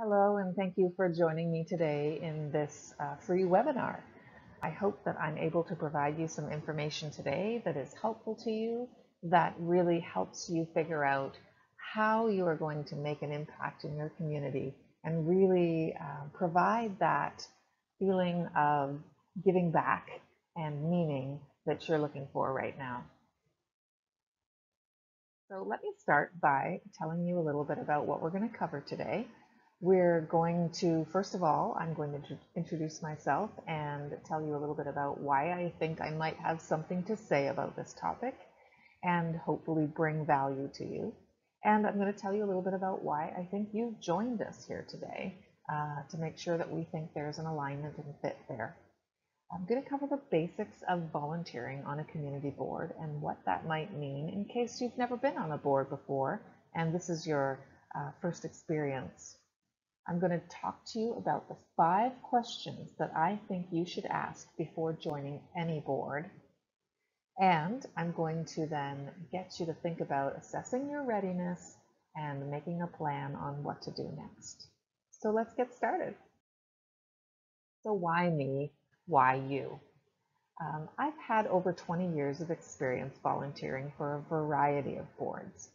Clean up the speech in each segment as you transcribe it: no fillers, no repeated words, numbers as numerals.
Hello, and thank you for joining me today in this free webinar. I hope that I'm able to provide you some information today that is helpful to you, that really helps you figure out how you are going to make an impact in your community and really provide that feeling of giving back and meaning that you're looking for right now. So let me start by telling you a little bit about what we're going to cover today. We're going to, first of all, I'm going to introduce myself and tell you a little bit about why I think I might have something to say about this topic and hopefully bring value to you. And I'm going to tell you a little bit about why I think you've joined us here today to make sure that we think there's an alignment and fit there. I'm going to cover the basics of volunteering on a community board and what that might mean in case you've never been on a board before and this is your first experience. I'm going to talk to you about the 5 questions that I think you should ask before joining any board. And I'm going to then get you to think about assessing your readiness and making a plan on what to do next. So let's get started. So why me? Why you? I've had over 20 years of experience volunteering for a variety of boards.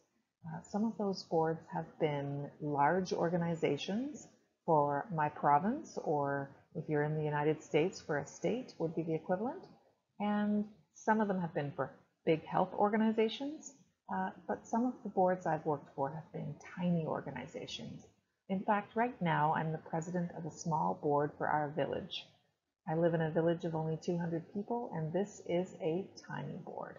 Some of those boards have been large organizations for my province, or if you're in the United States, for a state would be the equivalent. And some of them have been for big health organizations, but some of the boards I've worked for have been tiny organizations. In fact, right now I'm the president of a small board for our village. I live in a village of only 200 people, and this is a tiny board.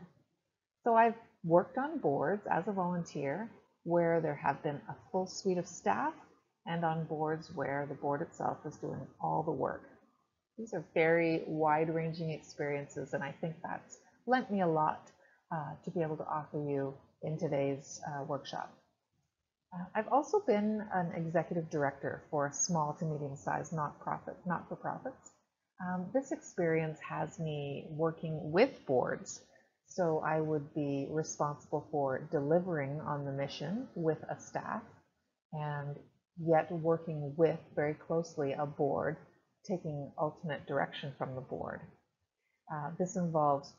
So I've worked on boards as a volunteer where there have been a full suite of staff and on boards where the board itself is doing all the work. These are very wide-ranging experiences, and I think that's lent me a lot to be able to offer you in today's workshop. I've also been an executive director for a small to medium-sized not-for-profits. This experience has me working with boards, so I would be responsible for delivering on the mission with a staff and yet working with very closely a board, taking ultimate direction from the board. This involves,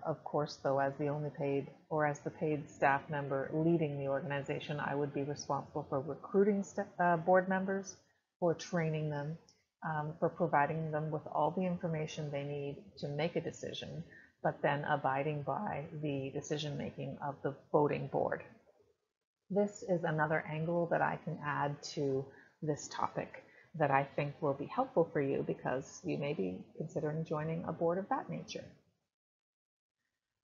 of course, though, as the only paid or as the paid staff member leading the organization, I would be responsible for recruiting board members, for training them, for providing them with all the information they need to make a decision, but then abiding by the decision making of the voting board. This is another angle that I can add to this topic that I think will be helpful for you because you may be considering joining a board of that nature.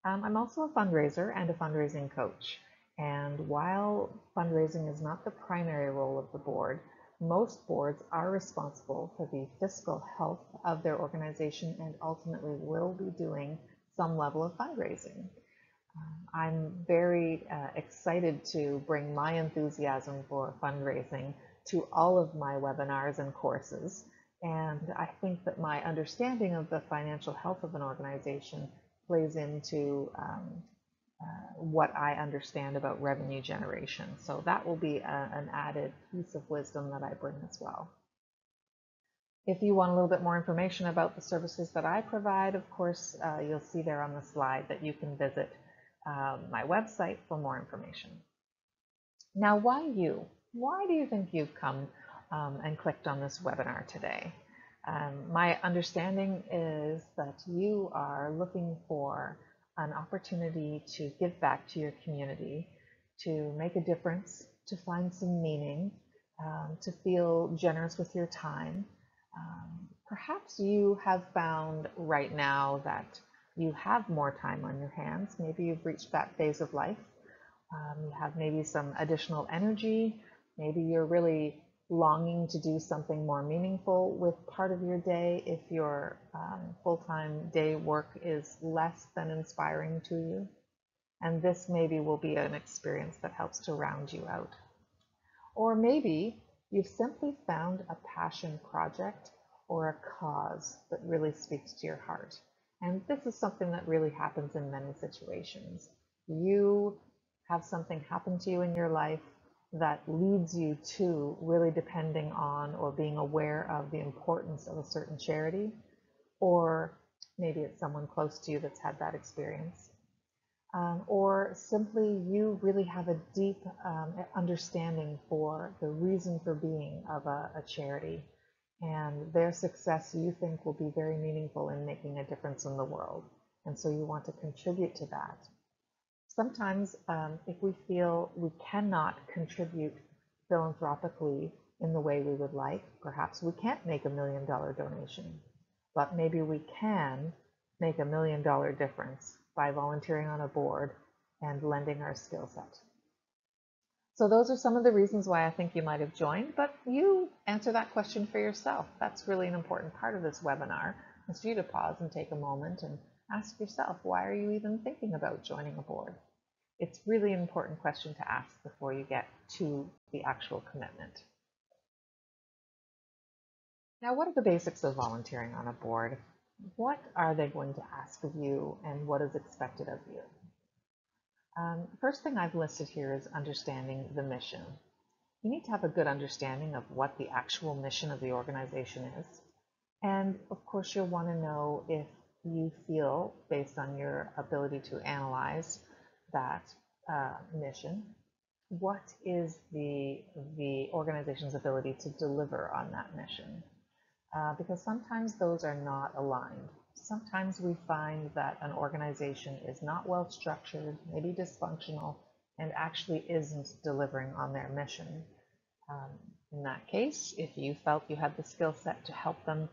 I'm also a fundraiser and a fundraising coach. And while fundraising is not the primary role of the board, most boards are responsible for the fiscal health of their organization and ultimately will be doing some level of fundraising. I'm very excited to bring my enthusiasm for fundraising to all of my webinars and courses. And I think that my understanding of the financial health of an organization plays into what I understand about revenue generation. So that will be an added piece of wisdom that I bring as well. If you want a little bit more information about the services that I provide, of course, you'll see there on the slide that you can visit my website for more information. Now, why you? Why do you think you've come and clicked on this webinar today? My understanding is that you are looking for an opportunity to give back to your community, to make a difference, to find some meaning, to feel generous with your time. Perhaps you have found right now that you have more time on your hands. Maybe you've reached that phase of life. You have maybe some additional energy. Maybe you're really longing to do something more meaningful with part of your day if your full-time day work is less than inspiring to you. And this maybe will be an experience that helps to round you out. Or maybe you've simply found a passion project or a cause that really speaks to your heart. And this is something that really happens in many situations. You have something happen to you in your life, that leads you to really depending on or being aware of the importance of a certain charity, or maybe it's someone close to you that's had that experience. Or simply you really have a deep understanding for the reason for being of a charity, and their success you think will be very meaningful in making a difference in the world, and so you want to contribute to that. Sometimes if we feel we cannot contribute philanthropically in the way we would like, perhaps we can't make $1 million donation, but maybe we can make $1 million difference by volunteering on a board and lending our skill set. So those are some of the reasons why I think you might have joined, but you answer that question for yourself. That's really an important part of this webinar, is for you to pause and take a moment and ask yourself, why are you even thinking about joining a board? It's really an important question to ask before you get to the actual commitment. Now, what are the basics of volunteering on a board? What are they going to ask of you, and what is expected of you? First thing I've listed here is understanding the mission. You need to have a good understanding of what the actual mission of the organization is. And of course, you'll want to know if you feel, based on your ability to analyze that mission, what is the organization's ability to deliver on that mission? Because sometimes those are not aligned. Sometimes we find that an organization is not well structured, maybe dysfunctional, and actually isn't delivering on their mission. In that case, if you felt you had the skill set to help them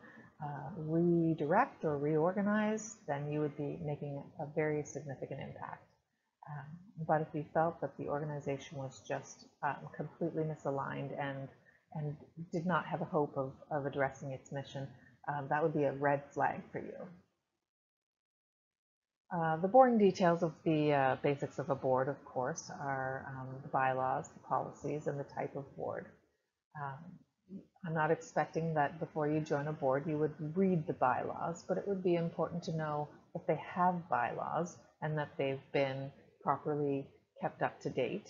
redirect or reorganize, then you would be making a very significant impact. But if you felt that the organization was just completely misaligned and did not have a hope of addressing its mission, that would be a red flag for you. The boring details of the basics of a board, of course, are the bylaws, the policies, and the type of board. I'm not expecting that before you join a board you would read the bylaws, but it would be important to know if they have bylaws and that they've been properly kept up to date.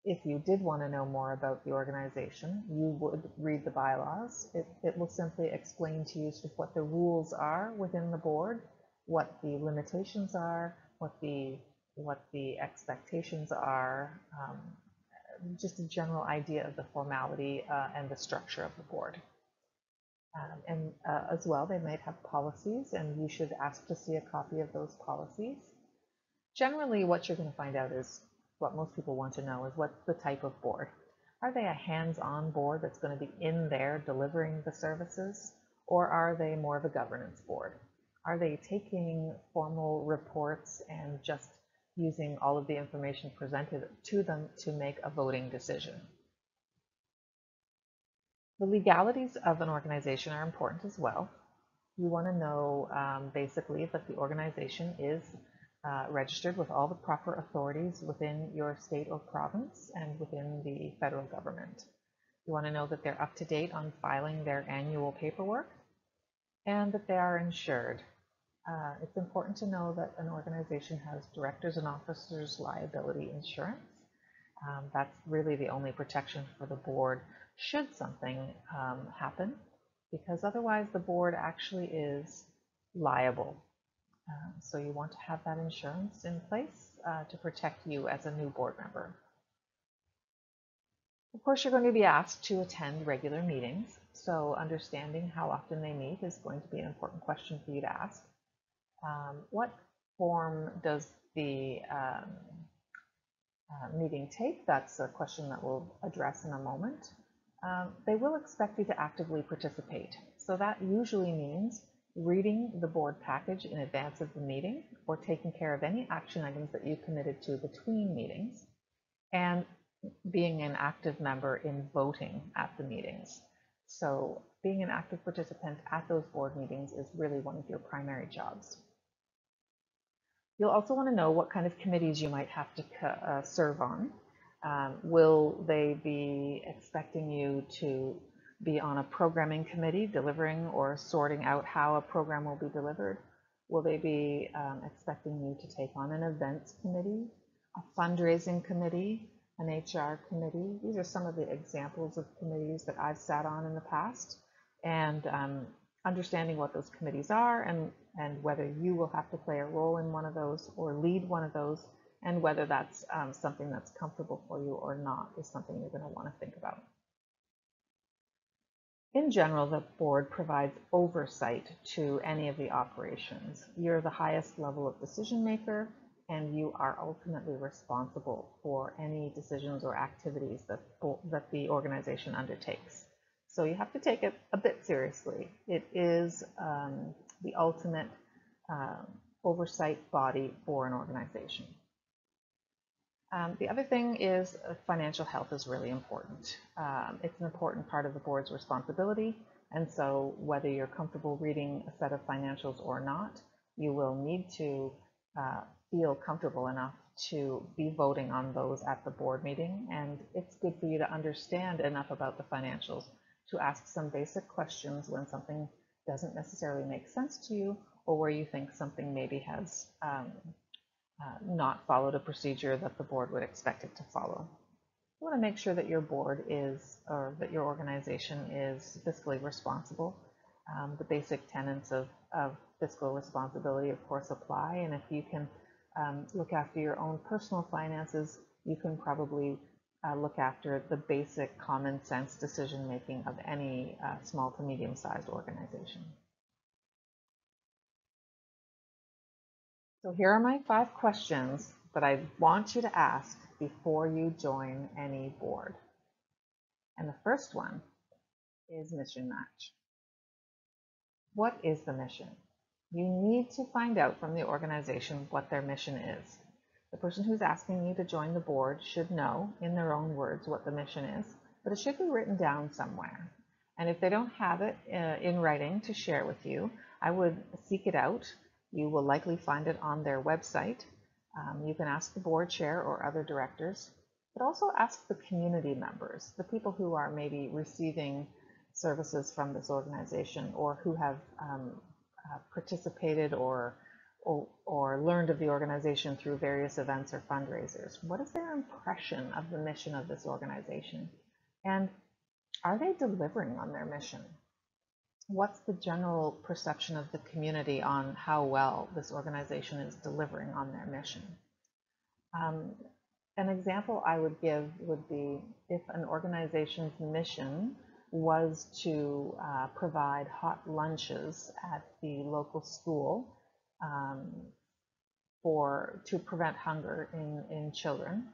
If you did want to know more about the organization, you would read the bylaws. It will simply explain to you sort of what the rules are within the board, what the limitations are, what the expectations are, just a general idea of the formality and the structure of the board. And as well, they might have policies, and you should ask to see a copy of those policies. Generally, what you're going to find out is what most people want to know is what's the type of board. Are they a hands-on board that's going to be in there delivering the services, or are they more of a governance board? Are they taking formal reports and just using all of the information presented to them to make a voting decision? The legalities of an organization are important as well. You want to know basically that the organization is registered with all the proper authorities within your state or province and within the federal government. You want to know that they're up to date on filing their annual paperwork and that they are insured. It's important to know that an organization has directors and officers liability insurance. That's really the only protection for the board should something happen, because otherwise the board actually is liable. So you want to have that insurance in place to protect you as a new board member. Of course, you're going to be asked to attend regular meetings, so understanding how often they meet is going to be an important question for you to ask. What form does the meeting take? That's a question that we'll address in a moment. They will expect you to actively participate, so that usually means reading the board package in advance of the meeting, or taking care of any action items that you committed to between meetings, and being an active member in voting at the meetings. So being an active participant at those board meetings is really one of your primary jobs. You'll also want to know what kind of committees you might have to serve on. Will they be expecting you to be on a programming committee, delivering or sorting out how a program will be delivered? Will they be expecting you to take on an events committee, a fundraising committee, an HR committee. These are some of the examples of committees that I've sat on in the past, and understanding what those committees are and whether you will have to play a role in one of those or lead one of those, and whether that's something that's comfortable for you or not is something you're going to want to think about. In general, the board provides oversight to any of the operations. You're the highest level of decision maker, and you are ultimately responsible for any decisions or activities that the organization undertakes. So you have to take it a bit seriously. It is the ultimate oversight body for an organization. The other thing is financial health is really important. It's an important part of the board's responsibility, and so whether you're comfortable reading a set of financials or not, you will need to feel comfortable enough to be voting on those at the board meeting, and it's good for you to understand enough about the financials to ask some basic questions when something doesn't necessarily make sense to you, or where you think something maybe has not followed a procedure that the board would expect it to follow. You want to make sure that your board is, or that your organization is fiscally responsible. The basic tenets of fiscal responsibility, of course, apply, and if you can look after your own personal finances, you can probably look after the basic common sense decision making of any small to medium-sized organization. So here are my 5 questions that I want you to ask before you join any board. And the first one is mission match. What is the mission? You need to find out from the organization what their mission is. The person who's asking you to join the board should know in their own words what the mission is, but it should be written down somewhere. And if they don't have it in writing to share with you, I would seek it out. You will likely find it on their website. You can ask the board chair or other directors, but also ask the community members, the people who are maybe receiving services from this organization or who have participated or learned of the organization through various events or fundraisers. What is their impression of the mission of this organization? And are they delivering on their mission? What's the general perception of the community on how well this organization is delivering on their mission? An example I would give would be if an organization's mission was to provide hot lunches at the local school to prevent hunger in children,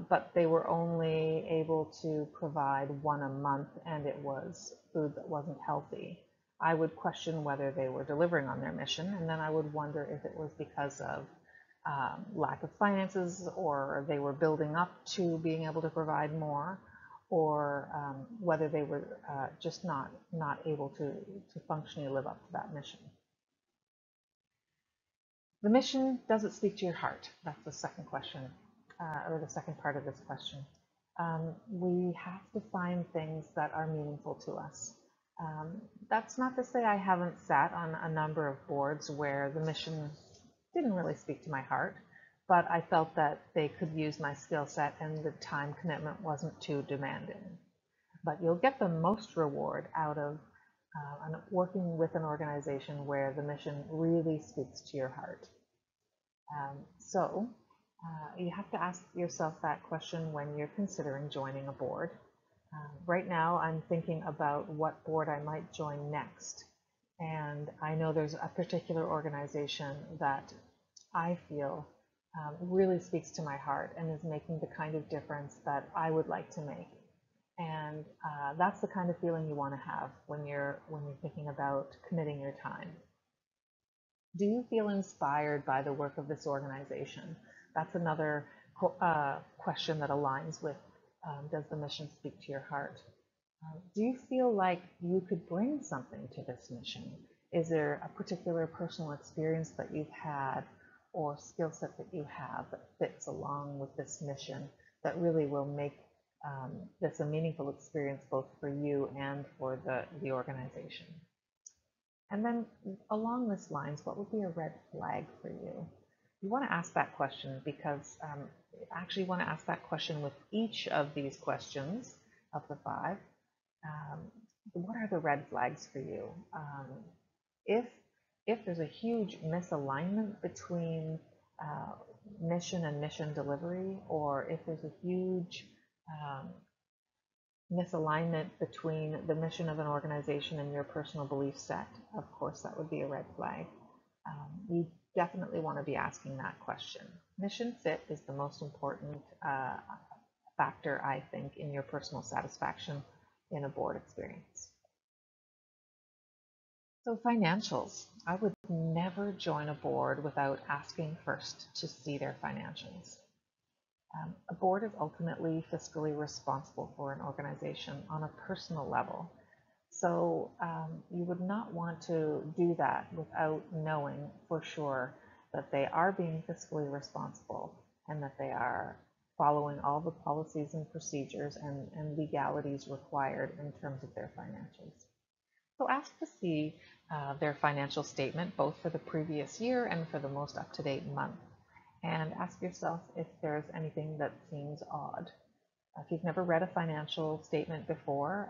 but they were only able to provide one a month, and it was food that wasn't healthy. I would question whether they were delivering on their mission, and then I would wonder if it was because of lack of finances, or they were building up to being able to provide more, or whether they were just not able to functionally live up to that mission. The mission, does it speak to your heart? That's the second question, or the second part of this question. We have to find things that are meaningful to us. That's not to say I haven't sat on a number of boards where the mission didn't really speak to my heart, but I felt that they could use my skill set and the time commitment wasn't too demanding. But you'll get the most reward out of working with an organization where the mission really speaks to your heart. So you have to ask yourself that question when you're considering joining a board. Right now, I'm thinking about what board I might join next. And I know there's a particular organization that I feel really speaks to my heart and is making the kind of difference that I would like to make. And that's the kind of feeling you want to have when you're thinking about committing your time. Do you feel inspired by the work of this organization? That's another question that aligns with does the mission speak to your heart? Do you feel like you could bring something to this mission? Is there a particular personal experience that you've had or skill set that you have that fits along with this mission that really will make this a meaningful experience both for you and for the organization? And then along this lines, what would be a red flag for you? You want to ask that question because actually you want to ask that question with each of these questions of the five. Um, what are the red flags for you? If if there's a huge misalignment between uh, mission and mission delivery, or if there's a huge um, misalignment between the mission of an organization and your personal belief set, of course, that would be a red flag. You definitely want to be asking that question. Mission fit is the most important factor, I think, in your personal satisfaction in a board experience. So financials, I would never join a board without asking first to see their financials. A board is ultimately fiscally responsible for an organization on a personal level. So you would not want to do that without knowing for sure that they are being fiscally responsible and that they are following all the policies and procedures and legalities required in terms of their financials. So ask to see their financial statement both for the previous year and for the most up-to-date month. And ask yourself if there's anything that seems odd. If you've never read a financial statement before,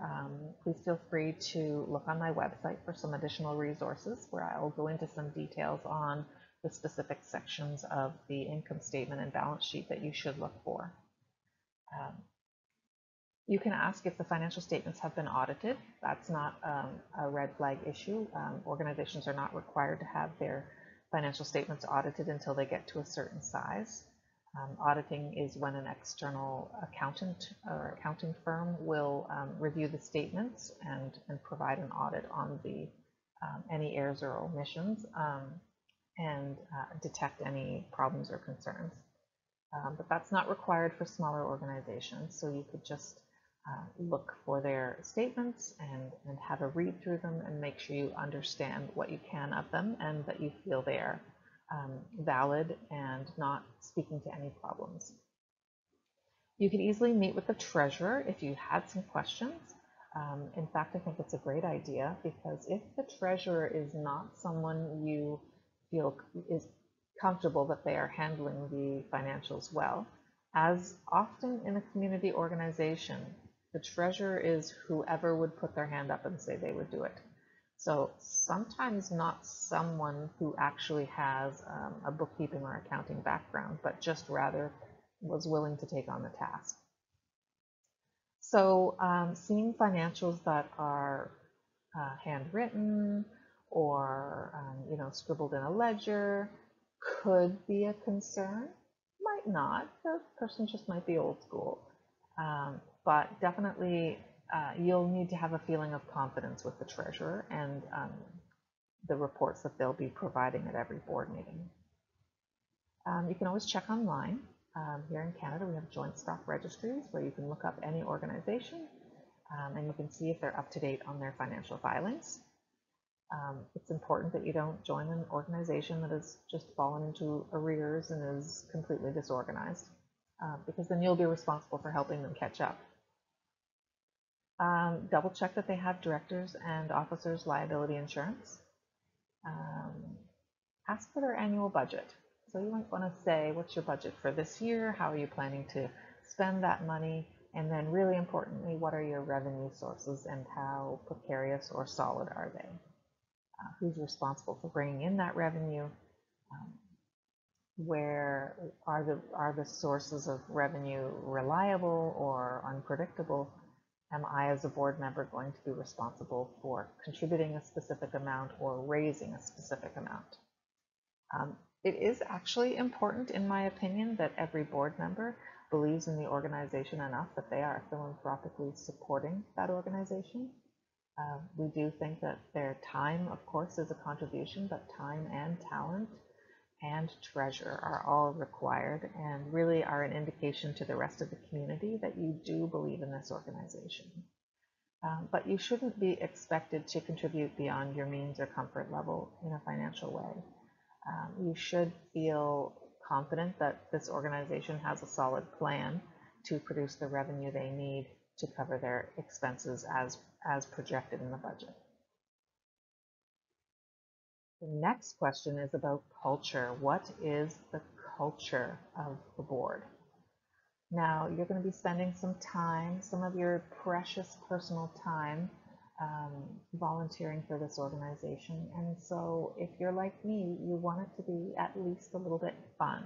please feel free to look on my website for some additional resources where I'll go into some details on the specific sections of the income statement and balance sheet that you should look for. You can ask if the financial statements have been audited. That's not a red flag issue. Organizations are not required to have their financial statements audited until they get to a certain size. Auditing is when an external accountant or accounting firm will review the statements and provide an audit on the any errors or omissions and detect any problems or concerns. But that's not required for smaller organizations, so you could just look for their statements and have a read through them and make sure you understand what you can of them and that you feel they are valid and not speaking to any problems. You can easily meet with the treasurer if you had some questions. In fact, I think it's a great idea because if the treasurer is not someone you feel is comfortable that they are handling the financials well, as often in a community organization, the treasurer is whoever would put their hand up and say they would do it. So sometimes not someone who actually has a bookkeeping or accounting background, but just rather was willing to take on the task. So seeing financials that are handwritten or scribbled in a ledger could be a concern. Might not. The person just might be old school. But definitely you'll need to have a feeling of confidence with the treasurer and the reports that they'll be providing at every board meeting. You can always check online. Here in Canada, we have joint stock registries where you can look up any organization and you can see if they're up to date on their financial filings. It's important that you don't join an organization that has just fallen into arrears and is completely disorganized, because then you'll be responsible for helping them catch up. Double check that they have directors and officers liability insurance. Ask for their annual budget. So you might want to say, what's your budget for this year? How are you planning to spend that money? And then really importantly, what are your revenue sources and how precarious or solid are they? Who's responsible for bringing in that revenue? Where are the sources of revenue reliable or unpredictable? Am I, as a board member, going to be responsible for contributing a specific amount or raising a specific amount? It is actually important, in my opinion, that every board member believes in the organization enough that they are philanthropically supporting that organization. We do think that their time, of course, is a contribution, but time and talent and treasure are all required and really are an indication to the rest of the community that you do believe in this organization. But you shouldn't be expected to contribute beyond your means or comfort level in a financial way. You should feel confident that this organization has a solid plan to produce the revenue they need to cover their expenses as projected in the budget. The next question is about culture. What is the culture of the board? Now, you're going to be spending some time, some of your precious personal time, volunteering for this organization. And so if you're like me, you want it to be at least a little bit fun.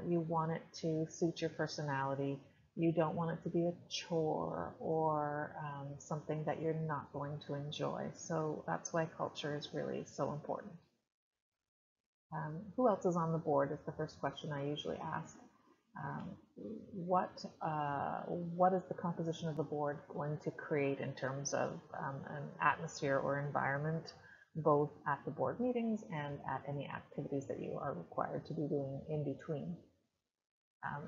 You want it to suit your personality. You don't want it to be a chore or something that you're not going to enjoy. So that's why culture is really so important. Who else is on the board is the first question I usually ask. Um, what is the composition of the board going to create in terms of an atmosphere or environment, both at the board meetings and at any activities that you are required to be doing in between?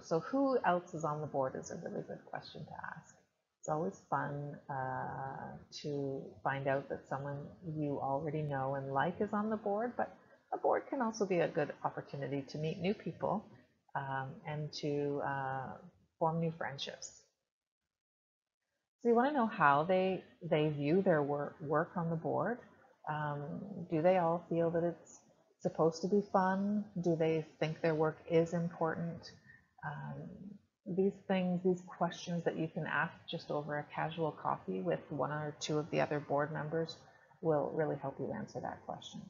So who else is on the board is a really good question to ask. It's always fun to find out that someone you already know and like is on the board, but a board can also be a good opportunity to meet new people and to form new friendships. So you want to know how they view their work on the board. Do they all feel that it's supposed to be fun? Do they think their work is important? These things, these questions that you can ask just over a casual coffee with one or two of the other board members will really help you answer that question.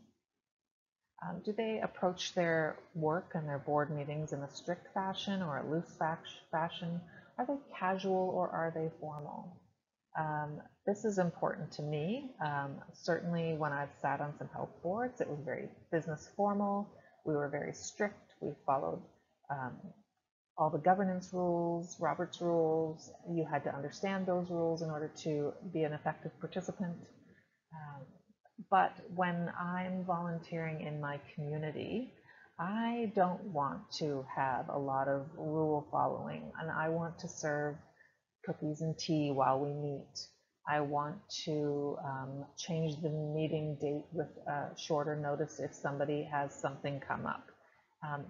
Do they approach their work and their board meetings in a strict fashion or a loose fashion? Are they casual or are they formal? This is important to me. Certainly when I've sat on some health boards, it was very business formal. We were very strict. We followed all the governance rules, Robert's rules. You had to understand those rules in order to be an effective participant. But when I'm volunteering in my community, I don't want to have a lot of rule following, and I want to serve cookies and tea while we meet. I want to change the meeting date with shorter notice if somebody has something come up.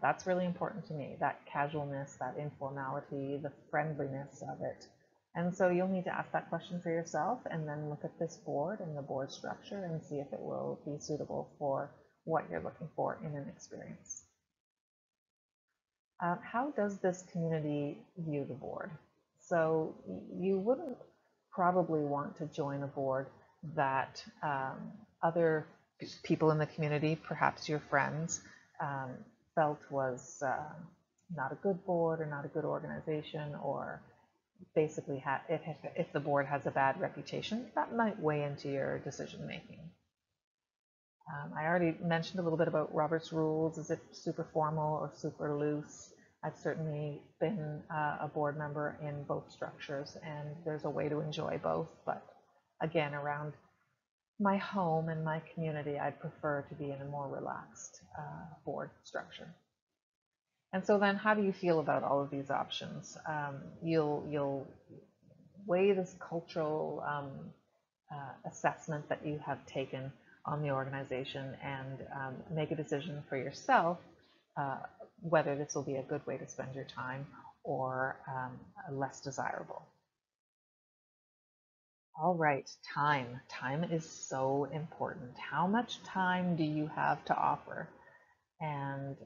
That's really important to me, that casualness, that informality, the friendliness of it. And so you'll need to ask that question for yourself and then look at this board and the board structure and see if it will be suitable for what you're looking for in an experience. How does this community view the board? So you wouldn't probably want to join a board that other people in the community, perhaps your friends, felt was not a good board or not a good organization, or basically if the board has a bad reputation, that might weigh into your decision making. I already mentioned a little bit about Robert's rules. Is it super formal or super loose? I've certainly been a board member in both structures, and there's a way to enjoy both. But again, around my home and my community, I'd prefer to be in a more relaxed board structure. And so then how do you feel about all of these options? You'll weigh this cultural assessment that you have taken on the organization and make a decision for yourself whether this will be a good way to spend your time or less desirable. All right, time. Time is so important. How much time do you have to offer? And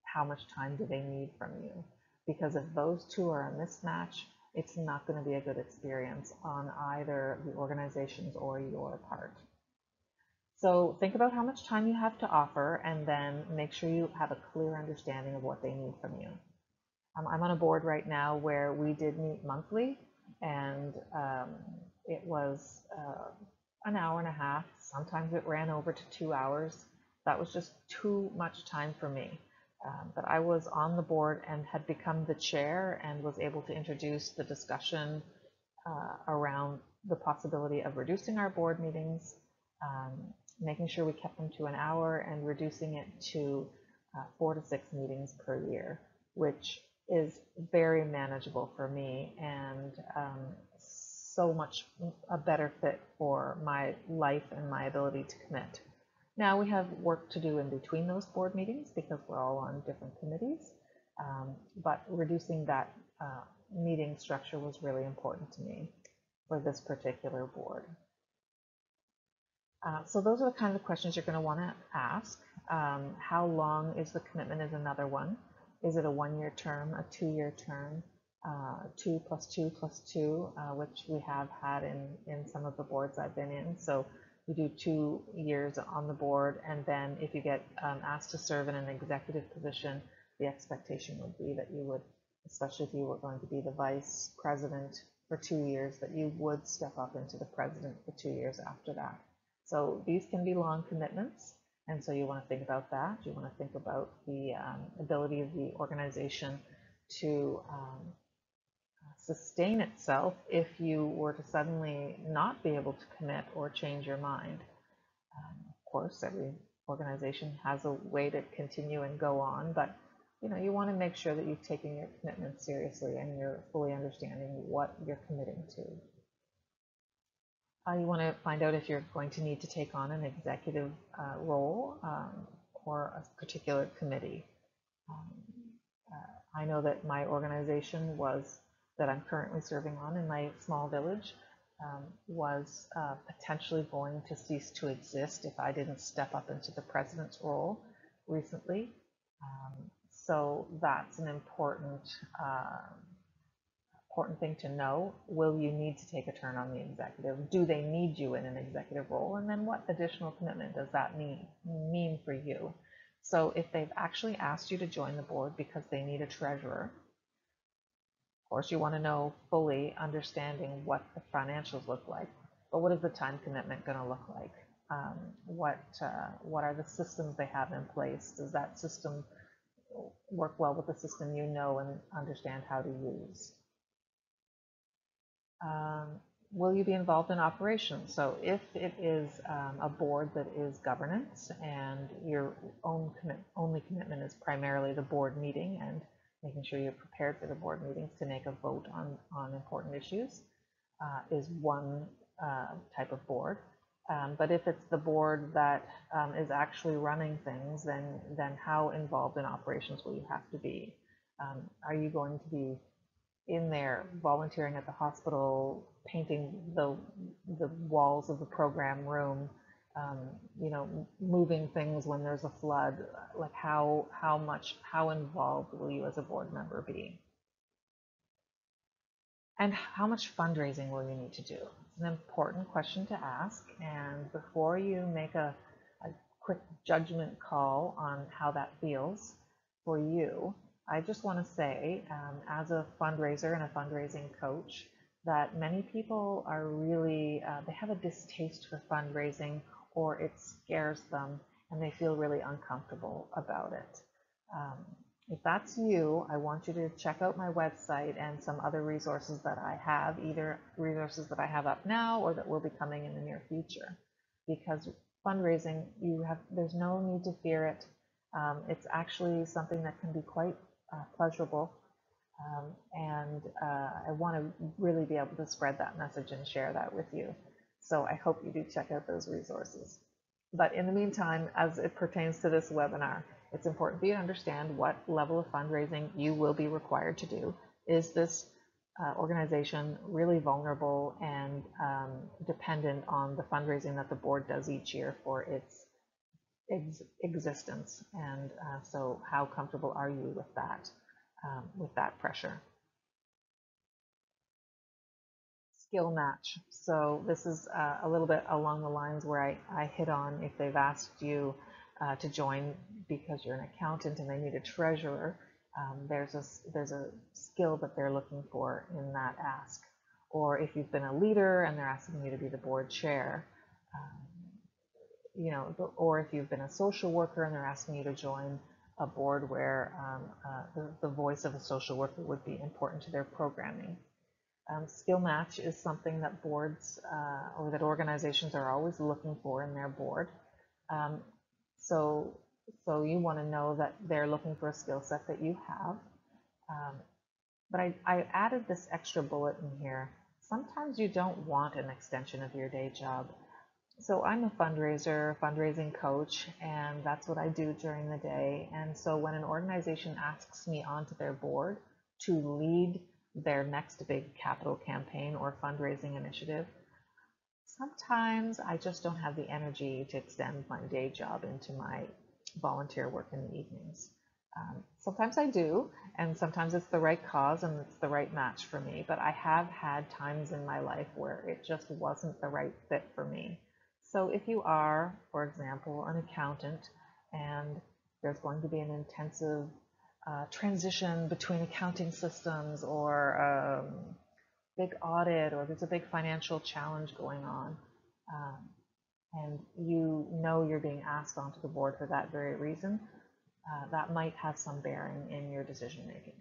how much time do they need from you? Because if those two are a mismatch, it's not going to be a good experience on either the organization's or your part. So think about how much time you have to offer and then make sure you have a clear understanding of what they need from you. I'm on a board right now where we did meet monthly, and it was an hour and a half. Sometimes it ran over to 2 hours. That was just too much time for me. But I was on the board and had become the chair and was able to introduce the discussion around the possibility of reducing our board meetings, making sure we kept them to an hour, and reducing it to 4 to 6 meetings per year, which is very manageable for me and so much a better fit for my life and my ability to commit. Now we have work to do in between those board meetings because we're all on different committees, but reducing that meeting structure was really important to me for this particular board. So those are the kind of questions you're going to want to ask. How long is the commitment is another one. Is it a 1-year term, a 2-year term, 2 plus 2 plus 2, which we have had in some of the boards I've been in. So you do 2 years on the board, and then if you get asked to serve in an executive position, the expectation would be that you would, especially if you were going to be the vice president for 2 years, that you would step up into the president for 2 years after that. So these can be long commitments, and so you want to think about that. You want to think about the ability of the organization to sustain itself if you were to suddenly not be able to commit or change your mind. Of course, every organization has a way to continue and go on, but you want to make sure that you've taken your commitment seriously and you're fully understanding what you're committing to. You want to find out if you're going to need to take on an executive role or a particular committee. I know that my organization that I'm currently serving on in my small village was potentially going to cease to exist if I didn't step up into the president's role recently. So that's an important thing to know. Will you need to take a turn on the executive? Do they need you in an executive role? And then what additional commitment does that mean for you? So if they've actually asked you to join the board because they need a treasurer, of course you want to know fully understanding what the financials look like, but what is the time commitment going to look like? What are the systems they have in place? Does that system work well with the system you know and understand how to use? Will you be involved in operations? So if it is a board that is governance and your only commitment is primarily the board meeting and making sure you're prepared for the board meetings to make a vote on important issues, is one type of board. But if it's the board that is actually running things, then how involved in operations will you have to be? Are you going to be in there volunteering at the hospital, painting the walls of the program room, moving things when there's a flood? Like how involved will you as a board member be? And how much fundraising will you need to do? It's an important question to ask, and before you make a quick judgment call on how that feels for you, I just want to say, as a fundraiser and a fundraising coach, that many people are really, they have a distaste for fundraising, or it scares them and they feel really uncomfortable about it. If that's you, I want you to check out my website and some other resources that I have, either resources that I have up now or that will be coming in the near future. Because fundraising, there's no need to fear it. It's actually something that can be quite pleasurable, and I want to really be able to spread that message and share that with you. So I hope you do check out those resources. But in the meantime, as it pertains to this webinar, it's important for you to understand what level of fundraising you will be required to do. Is this organization really vulnerable and dependent on the fundraising that the board does each year for its existence? And so how comfortable are you with that pressure? Skill match. So this is a little bit along the lines where I hit on, if they've asked you to join because you're an accountant and they need a treasurer, there's a skill that they're looking for in that ask. Or if you've been a leader and they're asking you to be the board chair, or if you've been a social worker and they're asking you to join a board where the voice of a social worker would be important to their programming. Skill match is something that boards or that organizations are always looking for in their board. So you want to know that they're looking for a skill set that you have. But I added this extra bullet in here. Sometimes you don't want an extension of your day job. So I'm a fundraising coach, and that's what I do during the day. And so when an organization asks me onto their board to lead their next big capital campaign or fundraising initiative, Sometimes I just don't have the energy to extend my day job into my volunteer work in the evenings. Sometimes I do, and sometimes it's the right cause and it's the right match for me, but I have had times in my life where it just wasn't the right fit for me. So if you are, for example, an accountant and there's going to be an intensive transition between accounting systems or big audit or there's a big financial challenge going on, um, and you know you're being asked onto the board for that very reason, that might have some bearing in your decision making.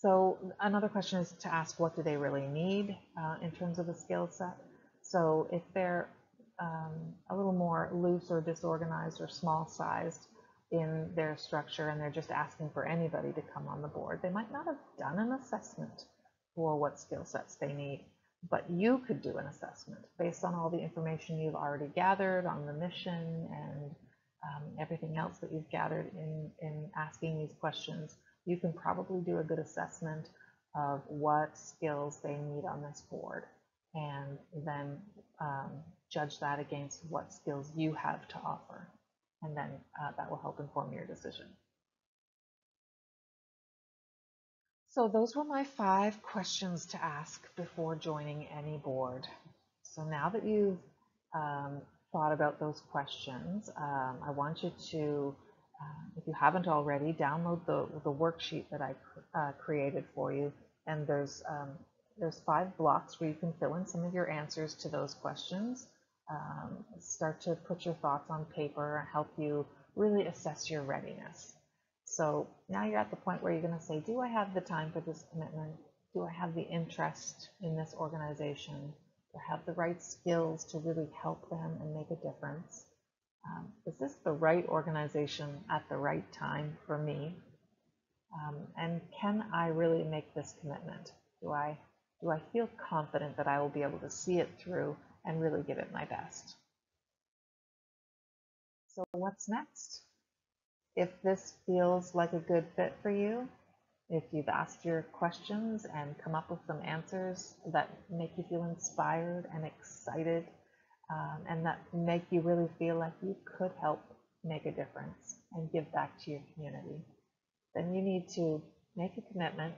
So another question is to ask, what do they really need in terms of a skill set? So if they're a little more loose or disorganized or small sized in their structure and they're just asking for anybody to come on the board, they might not have done an assessment for what skill sets they need, but you could do an assessment based on all the information you've already gathered on the mission and everything else that you've gathered in asking these questions. You can probably do a good assessment of what skills they need on this board and then judge that against what skills you have to offer. And then that will help inform your decision. So those were my 5 questions to ask before joining any board. So now that you've thought about those questions, I want you to, if you haven't already, download the worksheet that I created for you. And there's 5 blocks where you can fill in some of your answers to those questions. Start to put your thoughts on paper and help you really assess your readiness. So now you're at the point where you're going to say, do I have the time for this commitment? Do I have the interest in this organization? Do I have the right skills to really help them and make a difference? Is this the right organization at the right time for me? And can I really make this commitment? Do I feel confident that I will be able to see it through and really give it my best? So what's next? If this feels like a good fit for you, if you've asked your questions and come up with some answers that make you feel inspired and excited, and that make you really feel like you could help make a difference and give back to your community, then you need to make a commitment,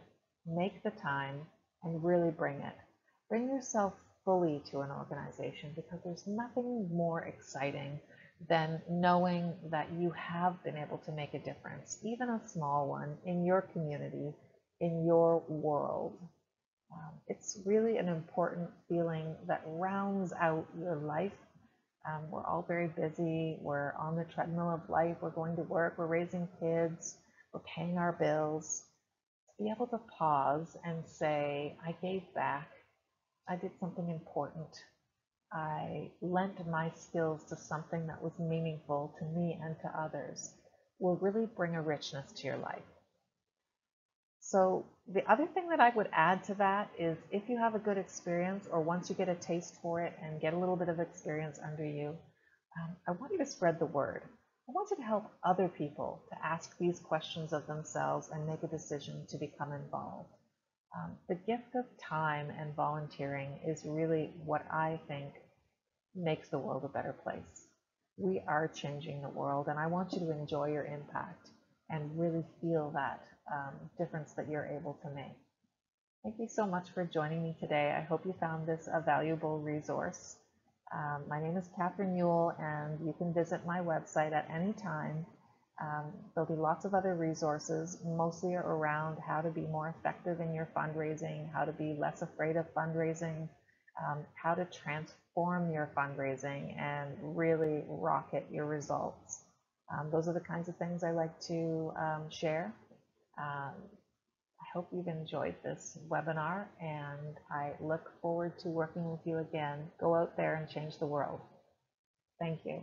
make the time, and really bring it. Bring yourself fully to an organization, because there's nothing more exciting than knowing that you have been able to make a difference, even a small one, in your community, in your world. It's really an important feeling that rounds out your life. We're all very busy. We're on the treadmill of life. We're going to work. We're raising kids. We're paying our bills. To be able to pause and say, I gave back. I did something important. I lent my skills to something that was meaningful to me and to others, will really bring a richness to your life. So the other thing that I would add to that is, if you have a good experience, or once you get a taste for it and get a little bit of experience under you, I want you to spread the word. I want you to help other people to ask these questions of themselves and make a decision to become involved. The gift of time and volunteering is really what I think makes the world a better place. We are changing the world, and I want you to enjoy your impact and really feel that difference that you're able to make. Thank you so much for joining me today. I hope you found this a valuable resource. My name is Catherine Newell, and you can visit my website at any time. There'll be lots of other resources, mostly around how to be more effective in your fundraising, how to be less afraid of fundraising, how to transform your fundraising and really rocket your results. Those are the kinds of things I like to share. I hope you've enjoyed this webinar, and I look forward to working with you again. Go out there and change the world. Thank you.